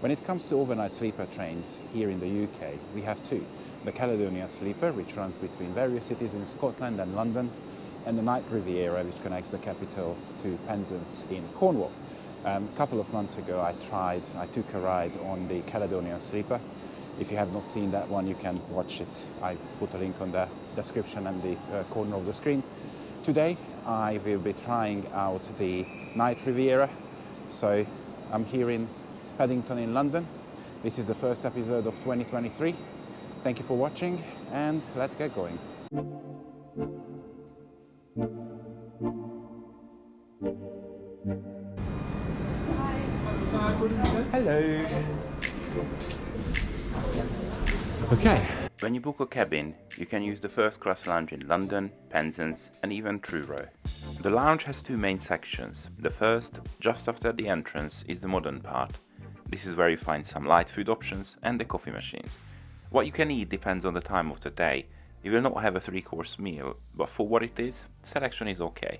When it comes to overnight sleeper trains here in the UK, we have two. The Caledonia Sleeper, which runs between various cities in Scotland and London, and the Night Riviera, which connects the capital to Penzance in Cornwall. A couple of months ago I took a ride on the Caledonia Sleeper. If you have not seen that one, you can watch it. I put a link on the description and the corner of the screen. Today I will be trying out the Night Riviera. So I'm here in Paddington in London. This is the first episode of 2023. Thank you for watching and let's get going. Hello. Okay. When you book a cabin, you can use the first class lounge in London, Penzance and even Truro. The lounge has two main sections. The first, just after the entrance, is the modern part. This is where you find some light food options and the coffee machines. What you can eat depends on the time of the day. You will not have a 3-course meal, but for what it is, selection is okay.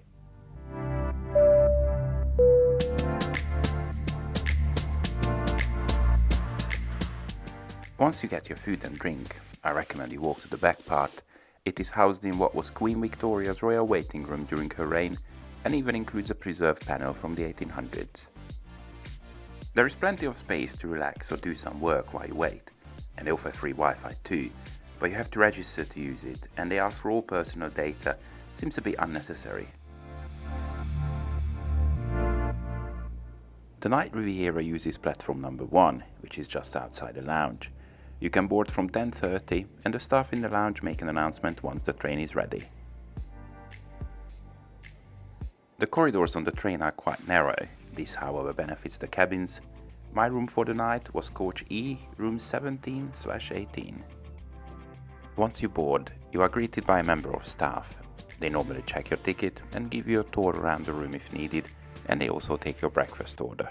Once you get your food and drink, I recommend you walk to the back part. It is housed in what was Queen Victoria's royal waiting room during her reign, and even includes a preserved panel from the 1800s. There is plenty of space to relax or do some work while you wait, and they offer free Wi-Fi too, but you have to register to use it, and they ask for all personal data. Seems a bit unnecessary. The Night Riviera uses platform number 1, which is just outside the lounge. You can board from 10:30 and the staff in the lounge make an announcement once the train is ready. The corridors on the train are quite narrow. This, however, benefits the cabins. My room for the night was coach E, room 17/18. Once you board, you are greeted by a member of staff. They normally check your ticket and give you a tour around the room if needed, and they also take your breakfast order.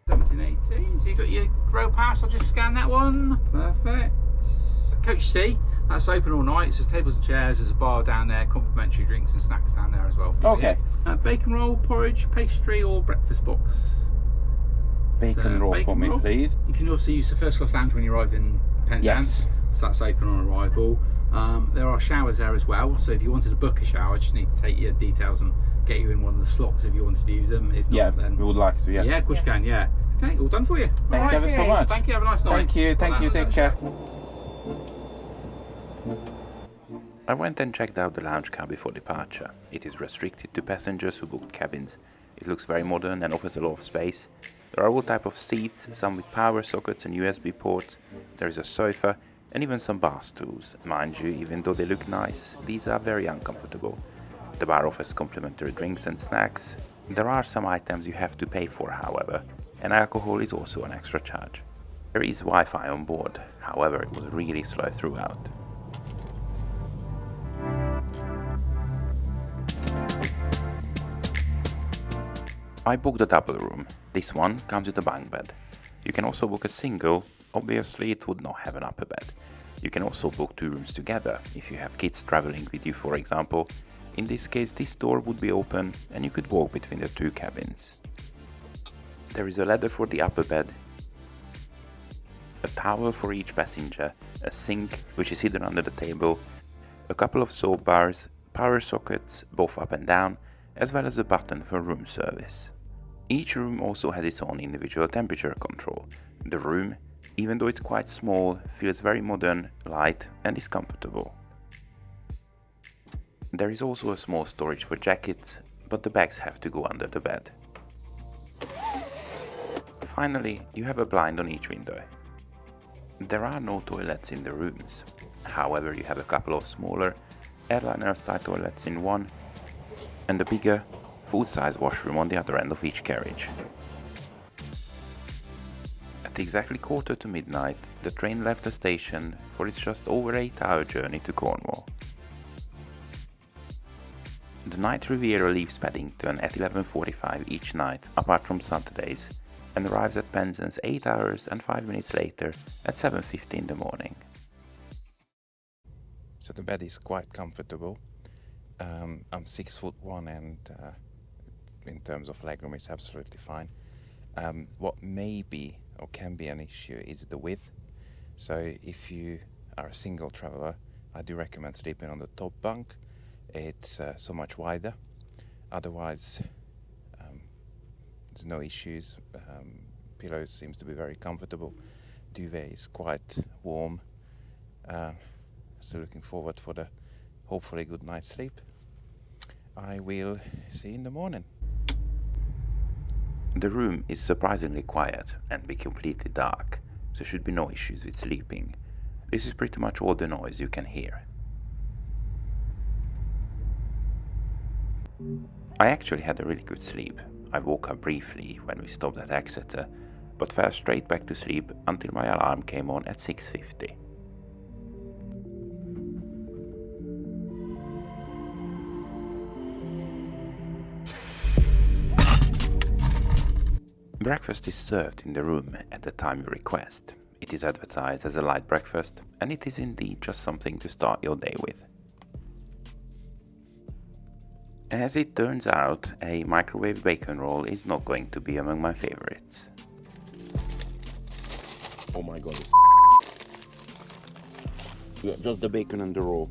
1718, so you've got your rail pass, I'll just scan that one. Perfect. Coach C, that's open all night, so there's tables and chairs, there's a bar down there, complimentary drinks and snacks down there as well. Okay. Bacon roll, porridge, pastry or breakfast box? Bacon roll for me, please. You can also use the first class lounge when you arrive in Penzance. Yes. So that's open on arrival. There are showers there as well, so if you wanted to book a shower, just need to take your details and get you in one of the slots if you wanted to use them. If not, then we would like to, yes. yeah, of course you can, yeah. Okay, all done for you. Thank you ever so much. Thank you, have a nice night. Thank you, take care. I went and checked out the lounge car before departure. It is restricted to passengers who booked cabins. It looks very modern and offers a lot of space. There are all types of seats, some with power sockets and USB ports. There is a sofa and even some bar stools. Mind you, even though they look nice, these are very uncomfortable. The bar offers complimentary drinks and snacks. There are some items you have to pay for, however, and alcohol is also an extra charge. There is Wi-Fi on board, however it was really slow throughout. I booked a double room. This one comes with a bunk bed. You can also book a single. Obviously it would not have an upper bed. You can also book 2 rooms together if you have kids traveling with you, for example. In this case, this door would be open and you could walk between the 2 cabins. There is a ladder for the upper bed, a towel for each passenger, a sink which is hidden under the table, a couple of soap bars, power sockets both up and down, as well as a button for room service. Each room also has its own individual temperature control. The room, even though it's quite small, feels very modern, light and is comfortable. There is also a small storage for jackets, but the bags have to go under the bed. Finally, you have a blind on each window. There are no toilets in the rooms. However, you have a couple of smaller airliner-style toilets in one, and a bigger, full-size washroom on the other end of each carriage. At exactly midnight, the train left the station for its just over 8-hour journey to Cornwall. The Night Riviera leaves Paddington at 11:45 each night, apart from Saturdays, and arrives at Penzance 8 hours and 5 minutes later at 7:50 in the morning. So the bed is quite comfortable. I'm 6'1" and in terms of legroom it's absolutely fine. What may be or can be an issue is the width. So if you are a single traveler, I do recommend sleeping on the top bunk. It's so much wider. Otherwise, there's no issues. Pillows seems to be very comfortable. Duvet is quite warm. So looking forward for the hopefully good night's sleep. I will see you in the morning. The room is surprisingly quiet and be completely dark, so should be no issues with sleeping. This is pretty much all the noise you can hear. I actually had a really good sleep. I woke up briefly when we stopped at Exeter, but fell straight back to sleep until my alarm came on at 6:50. Breakfast is served in the room at the time you request. It is advertised as a light breakfast, and it is indeed just something to start your day with. As it turns out, a microwave bacon roll is not going to be among my favorites. Oh my god, it's yeah, just the bacon and the roll.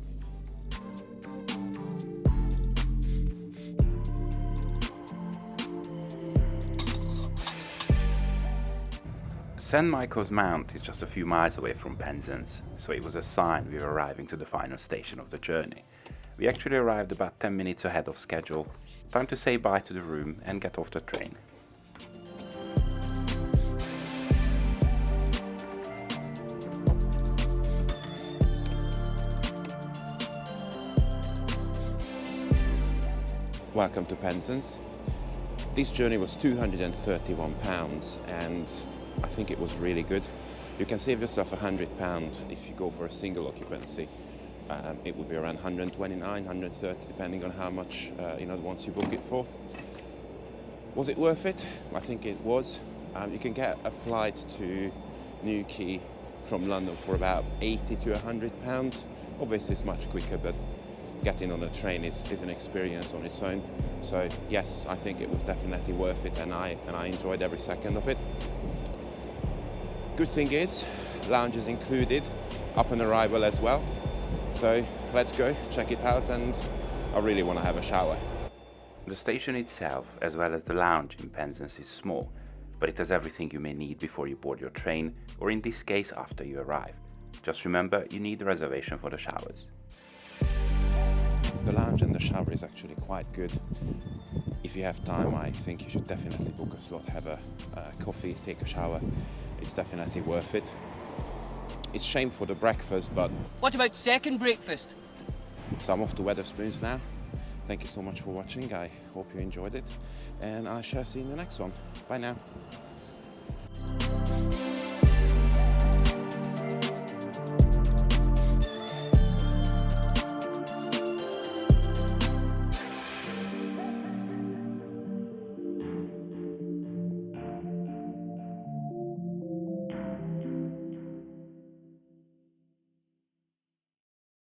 St. Michael's Mount is just a few miles away from Penzance, so it was a sign we were arriving to the final station of the journey. We actually arrived about 10 minutes ahead of schedule. Time to say bye to the room and get off the train. Welcome to Penzance. This journey was £231 and I think it was really good. You can save yourself £100 if you go for a single occupancy. It would be around 129, 130 depending on how much in advance you book it for. Was it worth it? I think it was. You can get a flight to Newquay from London for about £80 to £100. Obviously it's much quicker, but getting on a train is an experience on its own. So yes, I think it was definitely worth it, and I enjoyed every second of it. Good thing is, lounge is included upon arrival as well. So let's go check it out, and I really want to have a shower. The station itself, as well as the lounge in Penzance, is small, but it has everything you may need before you board your train, or in this case after you arrive. Just remember, you need a reservation for the showers. The lounge and the shower is actually quite good. If you have time, I think you should definitely book a slot, have a coffee, take a shower. It's definitely worth it. It's a shame for the breakfast, but... What about second breakfast? So I'm off to Wetherspoons now. Thank you so much for watching. I hope you enjoyed it, and I shall see you in the next one. Bye now.